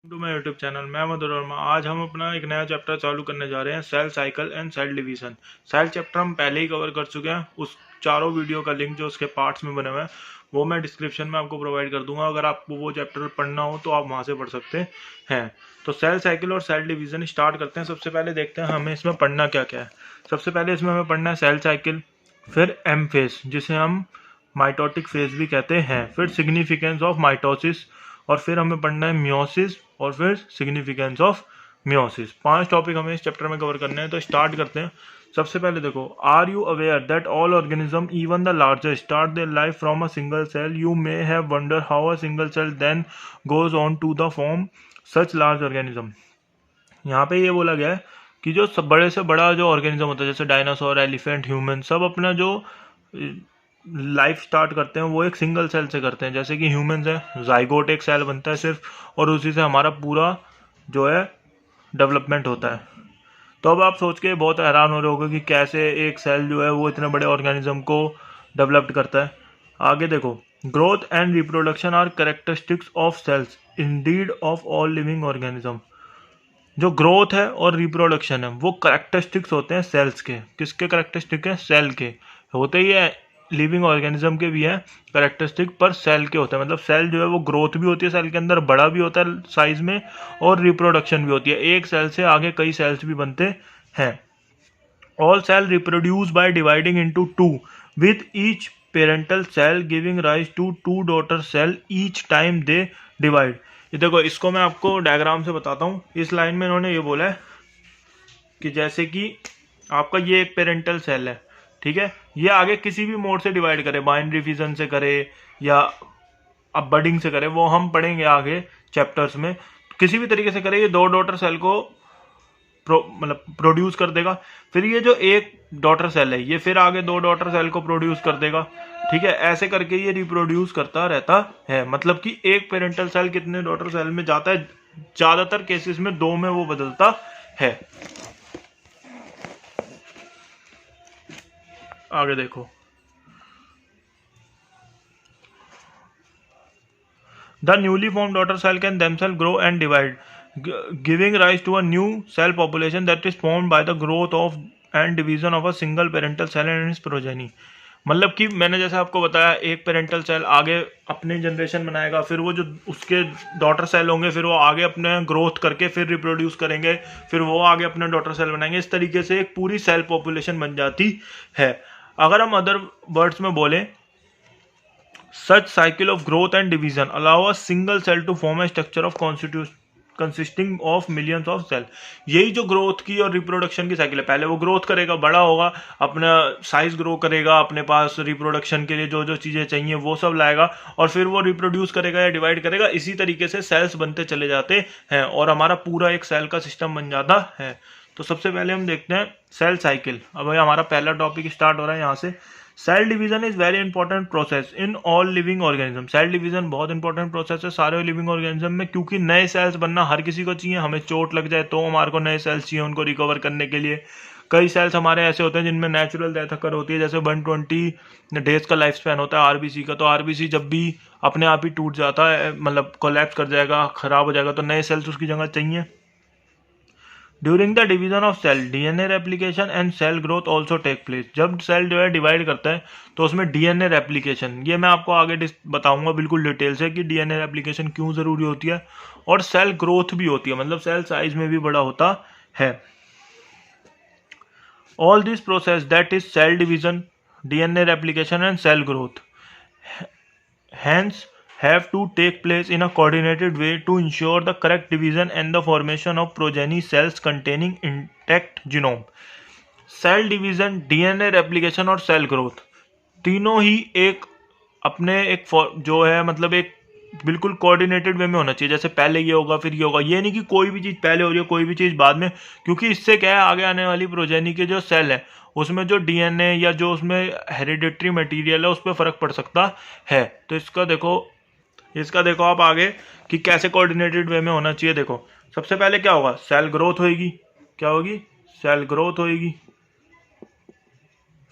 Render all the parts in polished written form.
To my YouTube channel. मैं मधुर वर्मा। आज हम अपना एक नया चैप्टर चालू करने जा रहे हैं, cell cycle and cell division. Cell chapter हम पहले ही कवर कर चुके हैं। उस चारों वीडियो का लिंक जो उसके पार्ट्स में बने हुए हैं वो मैं डिस्क्रिप्शन में आपको प्रोवाइड कर दूंगा। अगर आपको वो चैप्टर पढ़ना हो तो आप वहां से पढ़ सकते हैं। तो सेल साइकिल और सेल डिवीजन स्टार्ट करते हैं। सबसे पहले देखते हैं हमें इसमें पढ़ना क्या क्या है। सबसे पहले इसमें हमें पढ़ना है सेल साइकिल, फिर एम फेज जिसे हम माइटोटिक फेज भी कहते हैं, फिर सिग्निफिकेंस ऑफ माइटोसिस, और फिर हमें पढ़ना है मियोसिस, और फिर सिग्निफिकेंस ऑफ मियोसिस। 5 टॉपिक हमें इस चैप्टर में कवर करने हैं। तो स्टार्ट करते हैं। सबसे पहले देखो, are you aware that all organism even the largest start their life from a single cell? You may have wonder how a single cell then goes on to the form such large organism. यहाँ पे ये बोला गया है कि जो सब बड़े से बड़ा जो ऑर्गेनिज्म होता है, जैसे डायनासोर, एलिफेंट, ह्यूमन, सब अपना जो लाइफ स्टार्ट करते हैं वो एक सिंगल सेल से करते हैं। जैसे कि ह्यूमंस है, जाइगोट एक सेल बनता है सिर्फ, और उसी से हमारा पूरा जो है डेवलपमेंट होता है। तो अब आप सोच के बहुत हैरान हो रहे होगे कि कैसे एक सेल जो है वो इतने बड़े ऑर्गेनिज्म को डेवलप करता है। आगे देखो, growth and reproduction are characteristics of cells indeed of all living organism. जो ग्रोथ है और रिप्रोडक्शन है वो करेक्टरिस्टिक्स होते हैं सेल्स के। किसके करेक्टरिस्टिक है? सेल के होते ही है, लिविंग ऑर्गेनिज्म के भी है करेक्टरिस्टिक, पर सेल के होते हैं। मतलब सेल जो है वो ग्रोथ भी होती है, सेल के अंदर बड़ा भी होता है साइज में, और रिप्रोडक्शन भी होती है। एक सेल से आगे कई सेल्स भी बनते हैं। All cell reproduce by dividing into two with each parental cell giving rise to two daughter cell each time they divide. ये देखो, इसको मैं आपको डायग्राम से बताता हूँ। इस लाइन में इन्होंने ये बोला है कि जैसे कि आपका ये एक पेरेंटल सेल है, ठीक है, ये आगे किसी भी मोड से डिवाइड करे, बाइनरी फिजन से करे या अब बडिंग से करे, वो हम पढ़ेंगे आगे चैप्टर्स में। किसी भी तरीके से करे, ये 2 डॉटर सेल को मतलब प्रोड्यूस कर देगा। फिर ये जो एक डॉटर सेल है ये फिर आगे 2 डॉटर सेल को प्रोड्यूस कर देगा, ठीक है। ऐसे करके ये रिप्रोड्यूस करता रहता है। मतलब कि एक पेरेंटल सेल कितने डॉटर सेल में जाता है? ज्यादातर केसेस में 2 में वो बदलता है। आगे देखो, the newly form daughter cell can themself grow and divide giving rise to a new cell population that is formed by the growth of and division of a single parental cell and its progeny. मतलब कि मैंने जैसे आपको बताया, एक parental cell आगे अपनी generation बनाएगा, फिर वो जो उसके डॉटर सेल होंगे फिर वो आगे अपने ग्रोथ करके फिर रिप्रोड्यूस करेंगे, फिर वो आगे अपने डॉटर सेल बनाएंगे। इस तरीके से एक पूरी सेल पॉपुलेशन बन जाती है। अगर हम अदर वर्ड्स में बोले, such cycle of growth and division allow a single cell to form a structure of constitution consisting of millions of cell. यही जो ग्रोथ की और रिप्रोडक्शन की साइकिल है, पहले वो ग्रोथ करेगा, बड़ा होगा, अपना साइज ग्रो करेगा, अपने पास रिप्रोडक्शन के लिए जो जो चीजें चाहिए वो सब लाएगा, और फिर वो रिप्रोड्यूस करेगा या डिवाइड करेगा। इसी तरीके से सेल्स बनते चले जाते हैं और हमारा पूरा एक सेल का सिस्टम बन जाता है। तो सबसे पहले हम देखते हैं सेल साइकिल। अब हमारा पहला टॉपिक स्टार्ट हो रहा है यहाँ से। Cell division is very important process in all living organism. Cell division बहुत इंपॉर्टेंट प्रोसेस है सारे लिविंग ऑर्गेनिज्म में, क्योंकि नए सेल्स बनना हर किसी को चाहिए। हमें चोट लग जाए तो हमारे को नए सेल्स चाहिए उनको रिकवर करने के लिए। कई सेल्स हमारे ऐसे होते हैं जिनमें नेचुरल डेथ अकर होती है, जैसे 120 डेज का लाइफ स्पैन होता है आरबीसी का। तो आरबीसी जब भी अपने आप ही टूट जाता है, मतलब कोलैप्स कर जाएगा, खराब हो जाएगा, तो नए सेल्स उसकी जगह चाहिए। During the division of cell DNA replication and cell growth also take place. जब सेल जो है डिवाइड करता है तो उसमें डीएनए रेप्लिकेशन, ये मैं आपको आगे बताऊंगा बिल्कुल डिटेल से कि डीएनए रेप्लिकेशन क्यों जरूरी होती है, और सेल ग्रोथ भी होती है, मतलब सेल साइज में भी बड़ा होता है। All this process that is cell division, DNA replication and cell growth hence have to take place in a coordinated way to ensure the correct division and the formation of progeny cells containing intact genome। Cell division, DNA replication और cell growth तीनों ही एक अपने एक जो है मतलब एक बिल्कुल कोऑर्डिनेटेड वे में होना चाहिए। जैसे पहले ये होगा फिर ये होगा, ये नहीं कि कोई भी चीज़ पहले हो रही है कोई भी चीज़ बाद में, क्योंकि इससे क्या है, आगे आने वाली प्रोजेनी के जो सेल है उसमें जो डीएनए या जो उसमें हेरिडिटरी मटेरियल है उस पर फर्क पड़ सकता है। तो इसका देखो आप आगे कि कैसे कोऑर्डिनेटेड वे में होना चाहिए। देखो, सबसे पहले क्या होगा, सेल ग्रोथ होगी। क्या होगी? सेल ग्रोथ होगी।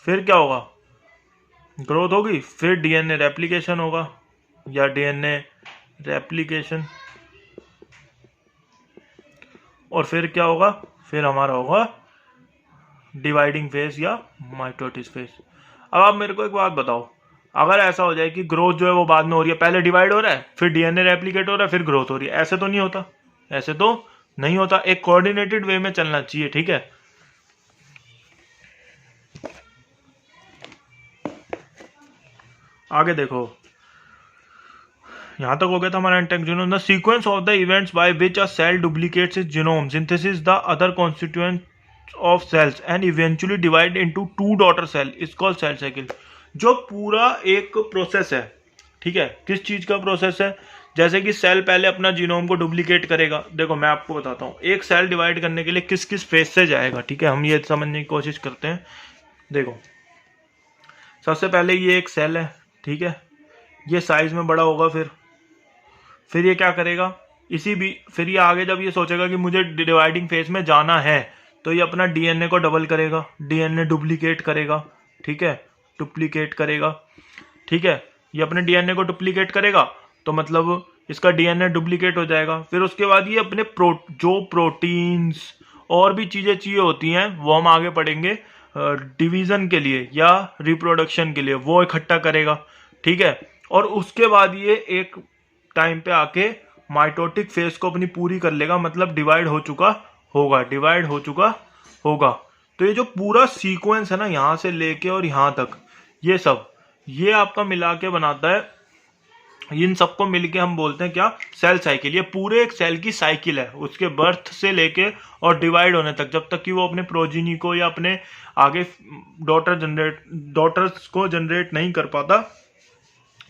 फिर क्या होगा? ग्रोथ होगी, फिर डीएनए रेप्लिकेशन होगा या डीएनए रेप्लिकेशन, और फिर क्या होगा, फिर हमारा होगा डिवाइडिंग फेज या माइटोटिस फेज। अब आप मेरे को एक बात बताओ, अगर ऐसा हो जाए कि ग्रोथ जो है वो बाद में हो रही है, पहले डिवाइड हो रहा है, फिर डीएनए रेप्लिकेट हो रहा है, फिर ग्रोथ हो रही है, ऐसे तो नहीं होता, ऐसे तो नहीं होता। एक कोऑर्डिनेटेड वे में चलना चाहिए, ठीक है। आगे देखो, यहां तक हो गया था हमारा intact genome. The sequence of the events by which a cell duplicates its genome, synthesis the other constituents of cells and eventually divide into 2 daughter cell is called cell cycle. जो पूरा एक प्रोसेस है, ठीक है, किस चीज का process है, जैसे कि सेल पहले अपना जीनोम को डुप्लीकेट करेगा। देखो मैं आपको बताता हूँ, एक सेल डिवाइड करने के लिए किस किस फेज से जाएगा, ठीक है, हम ये समझने की कोशिश करते हैं। देखो सबसे पहले ये एक सेल है, ठीक है, ये साइज में बड़ा होगा, फिर ये क्या करेगा, फिर ये आगे जब ये सोचेगा कि मुझे डिवाइडिंग फेज में जाना है, तो ये अपना डीएनए को डबल करेगा, डीएनए डुप्लीकेट करेगा, ठीक है, डुप्लीकेट करेगा, ठीक है, ये अपने डीएनए को डुप्लीकेट करेगा, तो मतलब इसका डीएनए डुप्लीकेट हो जाएगा। फिर उसके बाद ये अपने जो प्रोटीन्स और भी चीजें चाहिए होती हैं वो हम आगे पढ़ेंगे डिवीजन के लिए या रिप्रोडक्शन के लिए, वो इकट्ठा करेगा, ठीक है। और उसके बाद ये एक टाइम पे आके माइटोटिक फेज को अपनी पूरी कर लेगा, मतलब डिवाइड हो चुका होगा। तो ये जो पूरा सीक्वेंस है ना, यहां से लेके और यहां तक, ये सब ये आपका मिला के बनाता है, इन सबको मिलके हम बोलते हैं क्या, सेल साइकिल। ये पूरे एक सेल की साइकिल है, उसके बर्थ से लेके और डिवाइड होने तक, जब तक कि वो अपने प्रोजीनी को या अपने आगे डॉटर्स को जनरेट नहीं कर पाता,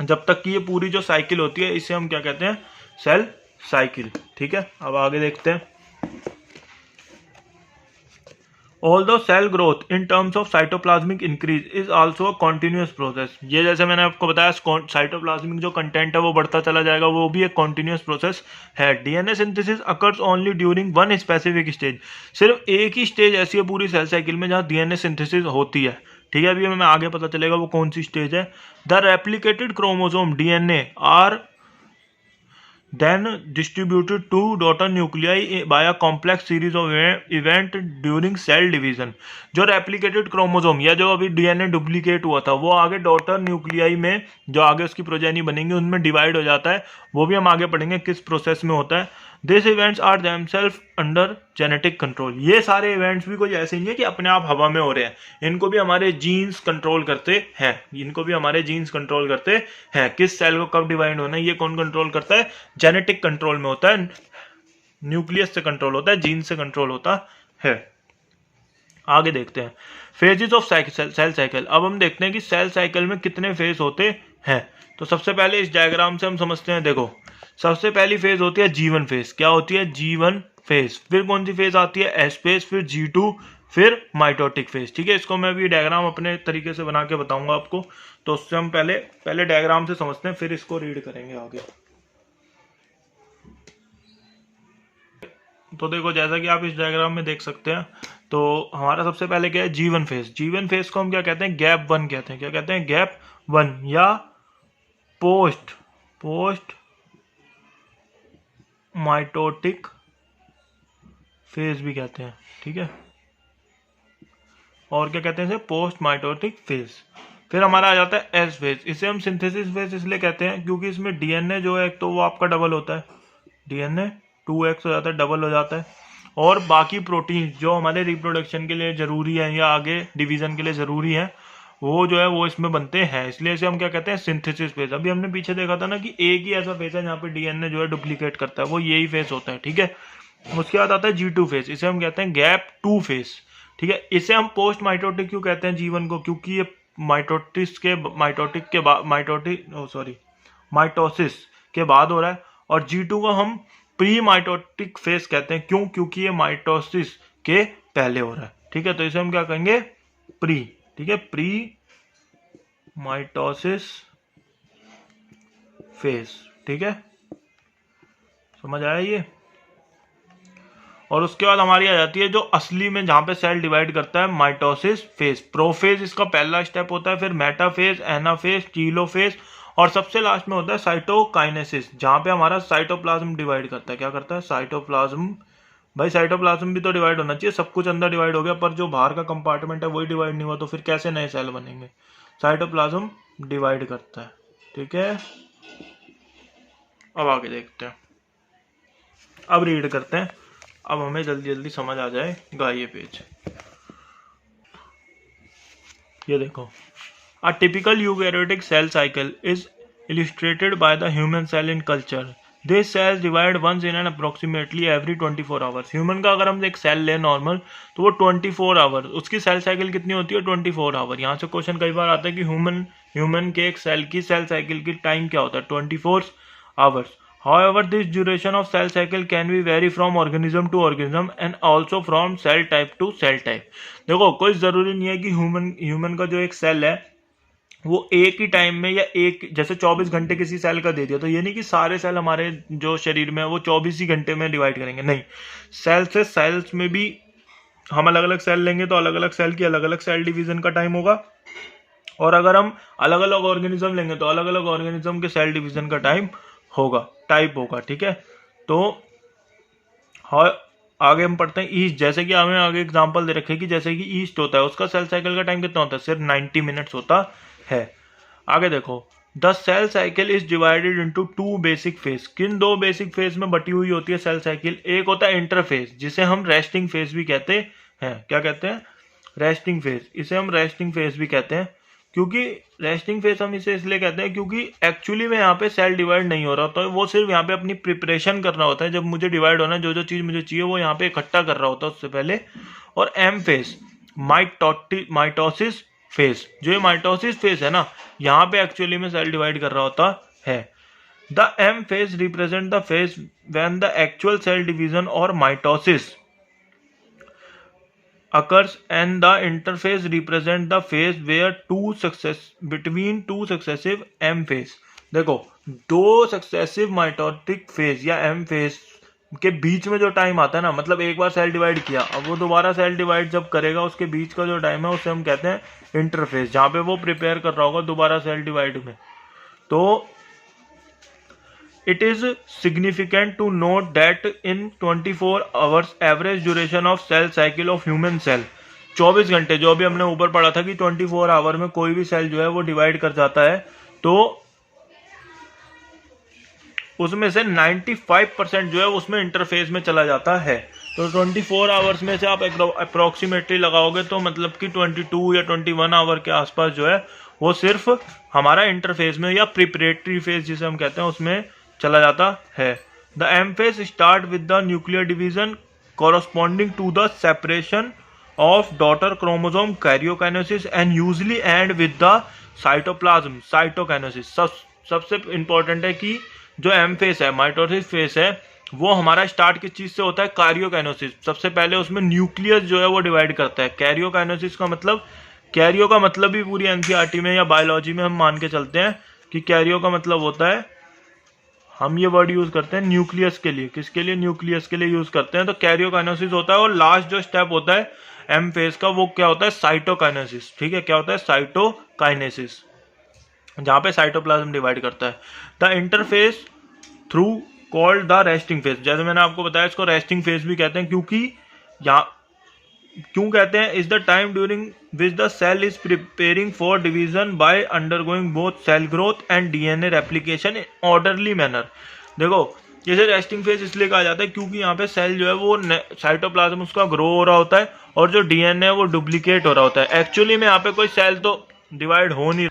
जब तक कि ये पूरी जो साइकिल होती है, इसे हम क्या कहते हैं, सेल साइकिल, ठीक है। अब आगे देखते हैं। Although cell growth in terms of cytoplasmic increase is also a continuous process, ये जैसे मैंने आपको बताया साइटोप्लाज्मिक जो कंटेंट है वो बढ़ता चला जाएगा, वो भी एक कॉन्टिन्यूस प्रोसेस है। DNA synthesis occurs only during one specific stage, सिर्फ एक ही स्टेज ऐसी है पूरी सेल साइकिल में जहाँ डीएनए सिंथेसिस होती है, ठीक है। अभी हमें आगे पता चलेगा वो कौन सी स्टेज है। The replicated chromosome DNA are then distributed to daughter nuclei by a complex series of event during cell division। जो रेप्लिकेटेड क्रोमोसोम या जो अभी डीएनए डुप्लीकेट हुआ था, वो आगे डॉटर न्यूक्लियाई में जो आगे उसकी प्रोजेनी बनेंगे उनमें डिवाइड हो जाता है, वो भी हम आगे पढ़ेंगे किस प्रोसेस में होता है। This events are themself under genetic control, ये सारे इवेंट्स भी कोई ऐसे नहीं है कि अपने आप हवा में हो रहे हैं, इनको भी हमारे जीन्स कंट्रोल करते हैं, किस सेल को कब डिवाइड होना है ये कौन कंट्रोल करता है, जेनेटिक कंट्रोल में होता है, न्यूक्लियस से कंट्रोल होता है, जीन से कंट्रोल होता है। आगे देखते हैं फेजेस ऑफ सेल साइकिल। अब हम देखते हैं कि सेल साइकिल में कितने फेज होते हैं। तो सबसे पहले इस डायग्राम से हम समझते हैं। देखो सबसे पहली फेज होती है G1 फेज, क्या होती है G1 फेज। फिर कौन सी फेज आती है S फेज, फिर G2, फिर माइटोटिक फेज, ठीक है। इसको मैं भी डायग्राम अपने तरीके से बना के बताऊंगा आपको, तो उससे हम पहले डायग्राम से समझते हैं, फिर इसको रीड करेंगे आगे। तो देखो जैसा कि आप इस डायग्राम में देख सकते हैं, तो हमारा सबसे पहले क्या है G1 फेज। G1 फेज को हम क्या कहते हैं, गैप 1 कहते हैं। क्या कहते हैं, गैप 1 या पोस्ट माइटोटिक फेज भी कहते हैं, ठीक है। और क्या कहते हैं इसे, पोस्ट माइटोटिक फेज। फिर हमारा आ जाता है एस फेज, इसे हम सिंथेसिस फेज इसलिए कहते हैं क्योंकि इसमें डीएनए जो है, एक तो वो आपका डबल होता है, डीएनए 2x हो जाता है, डबल हो जाता है, और बाकी प्रोटीन जो हमारे रिप्रोडक्शन के लिए जरूरी है या आगे डिवीजन के लिए जरूरी है, वो जो है वो इसमें बनते हैं, इसलिए इसे हम क्या कहते हैं, सिंथेसिस फेज। अभी हमने पीछे देखा था ना कि एक ही ऐसा फेज है जहाँ पे डीएनए जो है डुप्लीकेट करता है, वो यही फेज होता है, ठीक है। उसके बाद आता है G2 फेज, इसे हम कहते हैं गैप 2 फेज, ठीक है। इसे हम पोस्ट माइटोटिक क्यों कहते हैं G1 को, क्योंकि ये माइटोसिस के बाद हो रहा है। और G2 को हम प्री माइटोटिक फेज कहते हैं, क्यों, क्योंकि ये माइटोसिस के पहले हो रहा है, ठीक है। तो इसे हम क्या कहेंगे, प्री, ठीक है, प्री माइटोसिस फेज, ठीक है, समझ आया ये। और उसके बाद हमारी आ जाती है जो असली में जहां पे सेल डिवाइड करता है, माइटोसिस फेज। प्रोफेज इसका पहला स्टेप होता है, फिर मेटाफेज, एनाफेज, टीलोफेज, और सबसे लास्ट में होता है साइटोकाइनेसिस, जहां पे हमारा साइटोप्लाज्म डिवाइड करता है। क्या करता है, साइटोप्लाज्म भाई साइटोप्लाज्म भी तो डिवाइड होना चाहिए, सब कुछ अंदर डिवाइड हो गया पर जो बाहर का कंपार्टमेंट है वही डिवाइड नहीं हुआ, तो फिर कैसे नए सेल बनेंगे। साइटोप्लाज्म डिवाइड करता है, ठीक है। अब आगे देखते हैं, अब रीड करते हैं, अब हमें जल्दी जल्दी समझ आ जाएगा ये पेज। ये देखो, a typical eukaryotic cell cycle is illustrated by the human cell in culture. These cells divide once in an approximately every 24 hours. Human का अगर हम एक सेल लें नॉर्मल तो वो 24 आवर, उसकी सेल साइकिल कितनी होती है 24 आवर। यहाँ से क्वेश्चन कई बार आता है कि ह्यूमन के एक सेल की सेल साइकिल की टाइम क्या होता है 24 hours. However, this duration of cell cycle can be vary from organism to organism and also from cell type to cell type. देखो कोई ज़रूरी नहीं है कि ह्यूमन का जो एक सेल है वो एक ही टाइम में या एक जैसे 24 घंटे किसी सेल का दे दिया तो ये नहीं कि सारे सेल हमारे जो शरीर में है वो 24 ही घंटे में डिवाइड करेंगे, नहीं। सेल से सेल्स में भी हम अलग अलग सेल लेंगे तो अलग अलग सेल की अलग अलग सेल डिवीजन का टाइम होगा, और अगर हम अलग अलग ऑर्गेनिज्म लेंगे तो अलग अलग ऑर्गेनिज्म के सेल डिवीजन का टाइम होगा, टाइप होगा, ठीक है। तो आगे हम पढ़ते हैं ईस्ट। जैसे कि हमें आगे एग्जांपल दे रखे कि जैसे कि ईस्ट होता है उसका सेल साइकिल का टाइम कितना होता है, सिर्फ 90 मिनट्स होता है। आगे देखो, the cell cycle is divided into 2 basic phase. किन 2 बेसिक फेज में बटी हुई होती है सेल साइकिल? एक होता है इंटरफेज जिसे हम रेस्टिंग फेज भी कहते हैं। क्या कहते हैं? Resting phase. इसे हम रेस्टिंग फेज भी कहते हैं, क्योंकि रेस्टिंग फेज हम इसे इसलिए कहते हैं क्योंकि एक्चुअली में यहाँ पे सेल डिवाइड नहीं हो रहा होता है, वो सिर्फ यहाँ पे अपनी प्रिपरेशन कर रहा होता है। जब मुझे डिवाइड होना है, जो जो चीज़ मुझे चाहिए वो यहाँ पे इकट्ठा कर रहा होता है उससे पहले। और एम फेज, माइटोसिस फेज, जो ये माइटोसिस फेज है ना, यहाँ पे एक्चुअली में सेल डिवाइड कर रहा होता है। The M phase represent the phase when the actual cell division और mitosis occurs and the interphase represent the phase where between two successive M phase। देखो, 2 सक्सेसिव माइटोटिक फेज या M phase के बीच में जो टाइम आता है ना, मतलब एक बार सेल डिवाइड किया, अब वो दोबारा सेल डिवाइड जब करेगा उसके बीच का जो टाइम है उसे हम कहते हैं इंटरफेज, जहाँ पे वो प्रिपेयर कर रहा होगा दोबारा सेल डिवाइड में। तो it is significant to note that in 24 hours average duration of cell cycle of human cell, 24 घंटे जो अभी हमने ऊपर पढ़ा था कि 24 आवर में कोई भी सेल जो है वो डिवाइड कर जाता है, तो उसमें से 95% जो है उसमें इंटरफेज में चला जाता है। तो 24 आवर्स में से आप अप्रोक्सीमेटली लगाओगे तो मतलब कि 22 या 21 आवर के आसपास जो है वो सिर्फ हमारा इंटरफेज में या प्रिपरेटरी फेज जिसे हम कहते हैं उसमें चला जाता है। The M phase start with the nuclear division corresponding to the separation of daughter chromosome karyokinesis and usually end with the cytoplasm cytokinesis. सबसे इंपॉर्टेंट है कि जो एम फेज है, माइटोसिस फेज है, वो हमारा स्टार्ट किस चीज से होता है? कैरियोकाइनेसिस। सबसे पहले उसमें न्यूक्लियस जो है वो डिवाइड करता है। कैरियोकाइनेसिस का मतलब, कैरियो का मतलब भी पूरी एनसीईआरटी में या बायोलॉजी में हम मान के चलते हैं कि कैरियो का मतलब होता है, हम ये वर्ड यूज करते हैं न्यूक्लियस के लिए। किसके लिए? न्यूक्लियस के लिए यूज करते हैं। तो कैरियोकाइनेसिस होता है, और लास्ट जो स्टेप होता है एम फेज का वो क्या होता है? साइटोकाइनेसिस। ठीक है, क्या होता है? साइटोकाइनेसिस, जहां पे साइटोप्लाज्म डिवाइड करता है। The interface through called the resting phase. जैसे मैंने आपको बताया इसको रेस्टिंग फेज भी कहते हैं, क्योंकि यहाँ क्यों कहते हैं? Is the time during which the cell is preparing for division by undergoing both cell growth and DNA replication in orderly manner. देखो, जैसे रेस्टिंग फेज इसलिए कहा जाता है क्योंकि यहाँ पे सेल जो है वो साइटोप्लाज्म उसका ग्रो हो रहा होता है और जो डीएनए है वो डुप्लीकेट हो रहा होता है। एक्चुअली में यहाँ पे कोई सेल तो डिवाइड हो नहीं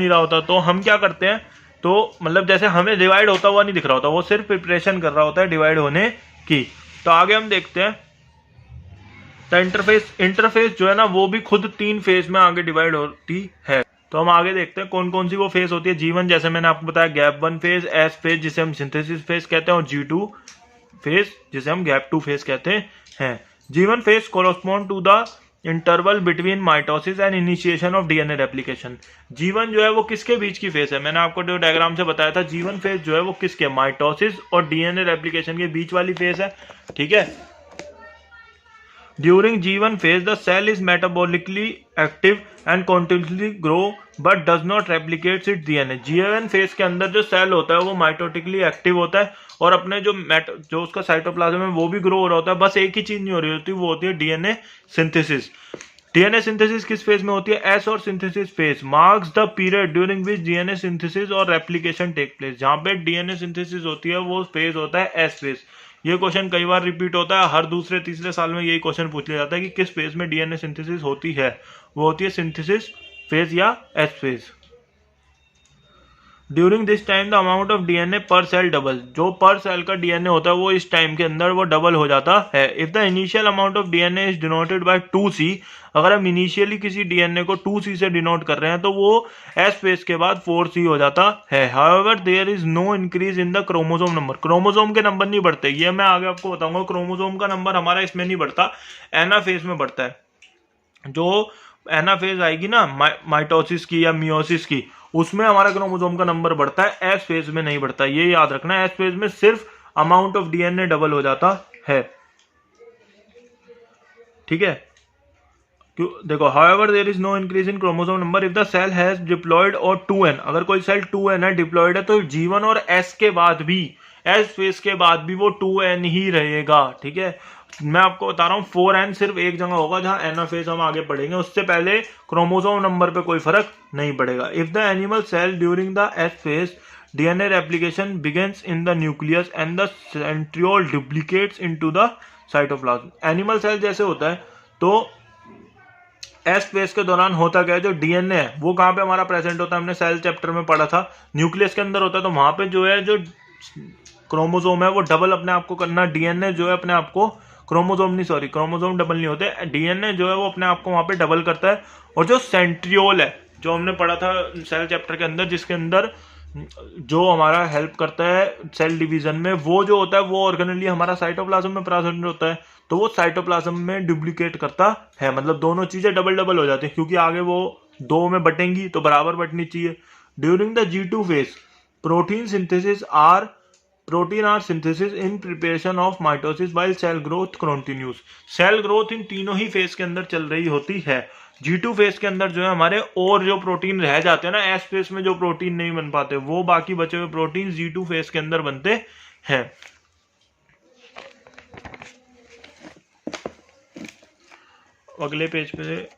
रहा होता। तो हम क्या करते हैं? तो मतलब जैसे हमें डिवाइड होता हुआ नहीं दिख रहा होता, वो सिर्फ प्रिपरेशन कर रहा होता है डिवाइड होने की। तो आगे हम देखते हैं, तो इंटरफेस जो है ना वो भी खुद 3 फेज में आगे डिवाइड होती है। तो हम आगे देखते हैं कौन कौन सी वो फेज होती है। G1 जैसे मैंने आपको बताया गैप 1 फेज, S फेज जिसे हम सिंथेसिस फेज कहते हैं, और G2 फेज जिसे हम गैप 2 फेज कहते हैं। G1 phase correspond to the interval between mitosis and initiation of DNA replication. G1 जो है वो किसके बीच की फेज है? मैंने आपको जो डायग्राम से बताया था, G1 फेज जो है वो किसके? माइटोसिस और डीएनए रेप्लिकेशन के बीच वाली फेज है। ठीक है, during G1 phase the cell is metabolically active and continuously grow but does not replicate its DNA। G1 phase के अंदर जो सेल होता है वो माइटोटिकली एक्टिव होता है और अपने जो उसका साइटोप्लाज्म है वो भी ग्रो हो रहा होता है, बस एक ही चीज नहीं हो रही होती, वो होती है डीएनए सिंथेसिस। डीएनए सिंथेसिस किस फेज में होती है? एस और synthesis phase marks the period during which DNA synthesis और रेप्लिकेशन टेक प्लेस। जहां पे डीएनए सिंथेसिस होती है वो फेज होता है एस फेज। ये क्वेश्चन कई बार रिपीट होता है, हर दूसरे तीसरे साल में यही क्वेश्चन पूछ लिया जाता है कि किस फेज में डीएनए सिंथेसिस होती है। वो होती है सिंथेसिस फेज या S phase. During this time the amount of DNA पर सेल डबल। जो पर सेल का डीएनए होता है वो इस टाइम के अंदर वो डबल हो जाता है। If the initial amount of DNA is denoted by 2C, अगर हम इनिशियली किसी डीएनए को 2C से डिनोट कर रहे हैं तो वो एस फेज के बाद 4C हो जाता है। However there is no increase in the chromosome number. Chromosome के नंबर नहीं बढ़ते, ये मैं आगे आपको बताऊंगा। क्रोमोसोम का नंबर हमारा इसमें नहीं बढ़ता, एना फेज में बढ़ता है। जो एना फेज आएगी ना माइटोसिस की या मियोसिस की, उसमें हमारा क्रोमोसोम का नंबर बढ़ता है, एस फेज में नहीं बढ़ता। ये याद रखना है, एस फेज में सिर्फ अमाउंट ऑफ डीएनए डबल हो जाता है। ठीक है, देखो however there is no increase in chromosome number if the cell has diploid और 2n। अगर कोई सेल 2n है डिप्लॉयड है तो G1 और S के बाद भी, एस फेज के बाद भी वो 2n ही रहेगा। ठीक है, मैं आपको बता रहा हूँ 4n सिर्फ एक जगह होगा जहां एना फेज हम आगे पढ़ेंगे, उससे पहले क्रोमोसोम नंबर पे कोई फर्क नहीं पड़ेगा। If the animal cell during the S phase DNA replication begins in the nucleus and the centriole duplicates into the cytoplasm. Animal cell जैसे होता है तो एस फेज के दौरान होता क्या है, जो डीएनए है वो कहां पे हमारा प्रेजेंट होता है, हमने सेल चैप्टर में पढ़ा था, न्यूक्लियस के अंदर होता है। तो वहां पे जो है जो क्रोमोसोम है वो डबल अपने आप को करना, डीएनए जो है अपने आप को, क्रोमोसोम डबल नहीं होते, डीएनए जो है वो अपने आप को वहां पे डबल करता है। और जो सेंट्रियोल है जो हमने पढ़ा था सेल चैप्टर के अंदर, जिसके अंदर जो हमारा हेल्प करता है सेल डिवीजन में, वो जो होता है वो ऑर्गेनली हमारा साइटोप्लाज्म में प्रेजेंट होता है। तो वो साइटोप्लाज्म में डुप्लीकेट करता है, मतलब दोनों चीजें डबल डबल हो जाती है, क्योंकि आगे वो दो में बटेंगी तो बराबर बटनी चाहिए। During the G2 phase protein are synthesis in preparation of mitosis while cell growth continues. Cell growth इन तीनों ही फेज के अंदर चल रही होती है। G2 फेज के अंदर जो है हमारे और जो प्रोटीन रह जाते हैं ना, एस फेज में जो प्रोटीन नहीं बन पाते, वो बाकी बचे हुए प्रोटीन G2 फेज के अंदर बनते हैं। अगले पेज पे,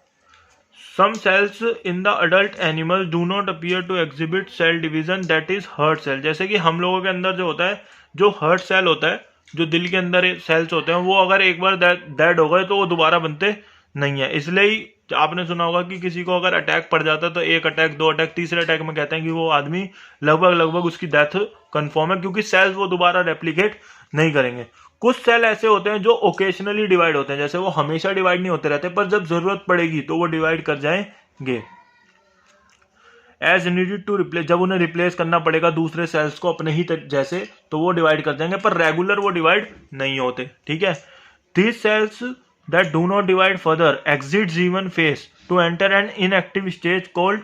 some cells in the adult animal do not appear to exhibit cell division that is heart cell। जैसे कि हम लोगों के अंदर जो होता है, जो हार्ट सेल होता है, जो दिल के अंदर सेल्स होते हैं, वो अगर एक बार डेड हो गए तो वो दोबारा बनते नहीं है। इसलिए ही आपने सुना होगा कि किसी को अगर अटैक पड़ जाता है तो एक अटैक, दो अटैक, तीसरे अटैक में कहते हैं कि वो आदमी लगभग उसकी डेथ कंफर्म है, क्योंकि सेल्स वो दोबारा रेप्लिकेट नहीं करेंगे। कुछ सेल ऐसे होते हैं जो ओकेशनली डिवाइड होते हैं, जैसे वो हमेशा डिवाइड नहीं होते रहते, पर जब जरूरत पड़ेगी तो वो डिवाइड कर जाएंगे। एज नीडेड टू रिप्लेस, जब उन्हें रिप्लेस करना पड़ेगा दूसरे सेल्स को अपने ही जैसे, तो वो डिवाइड कर जाएंगे, पर रेगुलर वो डिवाइड नहीं होते। ठीक है, these cells that do not divide further exit G1 phase to enter an inactive stage called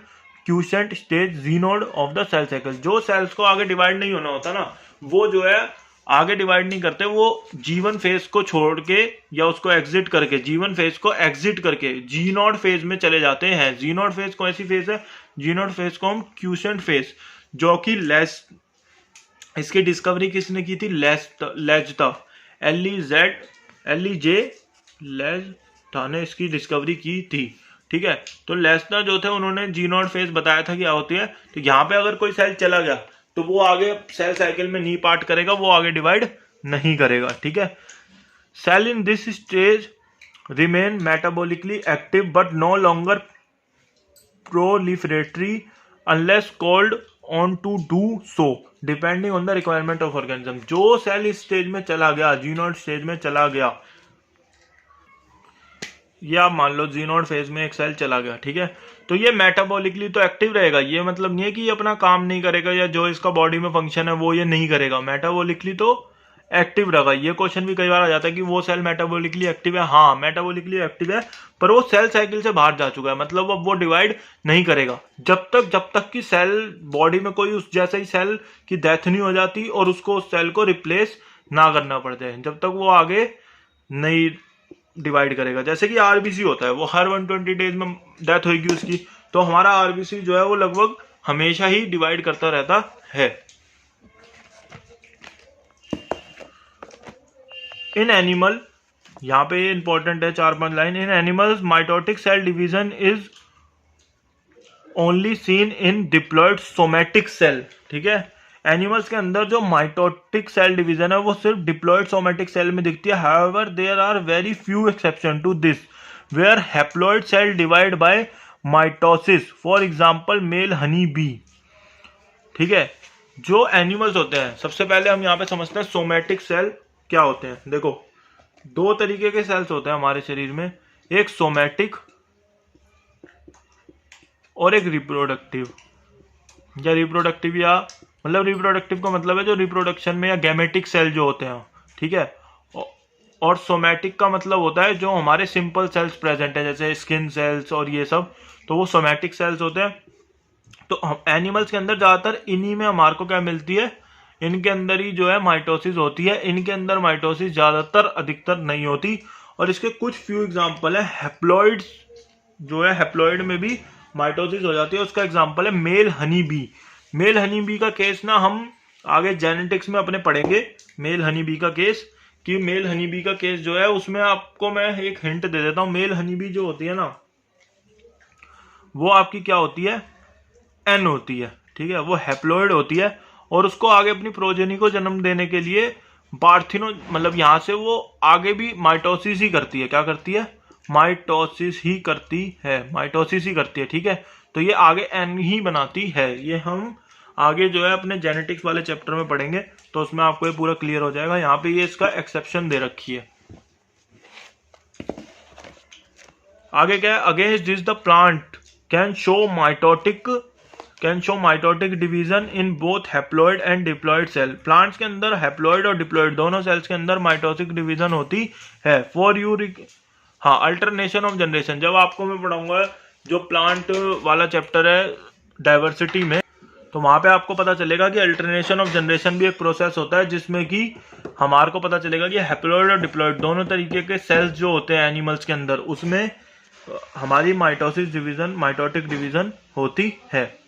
quiescent stage G naught of the cell cycle. जो सेल्स को आगे डिवाइड नहीं होना होता ना, वो जो है आगे डिवाइड नहीं करते, वो G1 फेज को छोड़ के या उसको एग्जिट करके, G1 फेज को एग्जिट करके G0 फेज में चले जाते हैं। G0 फेज कौन सी फेज है? G0 फेज को हम क्यूसेंट फेज, जो कि इसकी डिस्कवरी किसने की थी? लेज्ता, लेज्ता ने इसकी डिस्कवरी की थी। ठीक है, तो लेज्ता जो थे उन्होंने G0 फेज बताया था क्या होती है। तो यहाँ पे अगर कोई सेल चला गया तो वो आगे सेल साइकिल में नहीं पार्ट करेगा, वो आगे डिवाइड नहीं करेगा। ठीक है, cell in this stage remain metabolically active but no longer proliferatory unless called on to do so depending on the requirement of organism. जो सेल इस स्टेज में चला गया, G0 स्टेज में चला गया, ये आप मान लो G0 फेज में एक सेल चला गया, ठीक है, तो ये मेटाबॉलिकली तो एक्टिव रहेगा। ये मतलब नहीं है कि ये अपना काम नहीं करेगा या जो इसका बॉडी में फंक्शन है वो ये नहीं करेगा, मेटाबॉलिकली तो एक्टिव रहेगा। ये क्वेश्चन भी कई बार आ जाता है कि वो सेल मेटाबॉलिकली एक्टिव है। हाँ, मेटाबॉलिकली एक्टिव है, पर वो सेल साइकिल से बाहर जा चुका है, मतलब अब वो डिवाइड नहीं करेगा जब तक कि सेल बॉडी में कोई उस जैसे ही सेल की डेथ नहीं हो जाती और उसको उस सेल को रिप्लेस ना करना पड़ जाए, जब तक वो आगे नहीं डिवाइड करेगा। जैसे कि आरबीसी होता है, वो हर 120 डेज में डेथ होगी उसकी, तो हमारा आरबीसी जो है वो लगभग हमेशा ही डिवाइड करता रहता है। इन एनिमल, यहाँ पे ये इंपॉर्टेंट है 4-5 line, in animals mitotic cell division is only seen in diploid somatic cell. ठीक है, एनिमल्स के अंदर जो माइटोटिक सेल डिवीजन है वो सिर्फ डिप्लॉयड सोमैटिक सेल में दिखती है। However there are very few exception to this where haploid cell divide by mitosis, for example male honey bee. ठीक है, जो एनिमल्स होते हैं, सबसे पहले हम यहाँ पे समझते हैं सोमैटिक सेल क्या होते हैं। देखो, 2 तरीके के सेल्स होते हैं हमारे शरीर में, एक सोमैटिक और एक रिप्रोडक्टिव। या रिप्रोडक्टिव, या मतलब रिप्रोडक्टिव का मतलब है जो रिप्रोडक्शन में, या गैमेटिक सेल जो होते हैं। ठीक है, और सोमैटिक का मतलब होता है जो हमारे सिंपल सेल्स प्रेजेंट है, जैसे स्किन सेल्स और ये सब, तो वो सोमैटिक सेल्स होते हैं। तो एनिमल्स के अंदर ज्यादातर इन्हीं में हमारे को क्या मिलती है, इनके अंदर ही जो है माइटोसिस होती है। इनके अंदर माइटोसिस ज्यादातर अधिकतर नहीं होती, और इसके कुछ फ्यू एग्जांपल है। हैप्लॉइड जो है, हैप्लॉइड में भी माइटोसिस हो जाती है, उसका एग्जांपल है male honey bee. Male honey bee का केस ना हम आगे जेनेटिक्स में अपने पढ़ेंगे, मेल हनी बी का केस, कि मेल हनी बी का केस जो है उसमें आपको मैं एक हिंट दे देता हूं। मेल हनी बी जो होती है ना, वो आपकी क्या होती है, एन होती है। ठीक है, वो हैप्लॉइड होती है, और उसको आगे अपनी प्रोजेनी को जन्म देने के लिए पार्थिनो, मतलब यहां से वो आगे भी माइटोसिस ही करती है। क्या करती है, माइटोसिस ही करती है, माइटोसिस ही करती है। ठीक है, तो ये आगे एन ही बनाती है। ये हम आगे जो है अपने जेनेटिक्स वाले चैप्टर में पढ़ेंगे, तो उसमें आपको ये पूरा क्लियर हो जाएगा। यहाँ पे ये इसका एक्सेप्शन दे रखी है। आगे क्या है, against this the plant can show mitotic division in both haploid and diploid cell. Plants के अंदर हैप्लॉइड और डिप्लॉइड दोनों सेल्स के अंदर माइटोटिक डिवीजन होती है। फॉर यू, हाँ, अल्टरनेशन ऑफ जनरेशन, जब आपको मैं पढ़ाऊंगा जो प्लांट वाला चैप्टर है डाइवर्सिटी में, तो वहां पे आपको पता चलेगा कि अल्टरनेशन ऑफ जनरेशन भी एक प्रोसेस होता है, जिसमें कि हमारे को पता चलेगा कि हैप्लॉइड और डिप्लॉइड दोनों तरीके के सेल्स जो होते हैं एनिमल्स के अंदर, उसमें हमारी माइटोटिक डिवीजन होती है।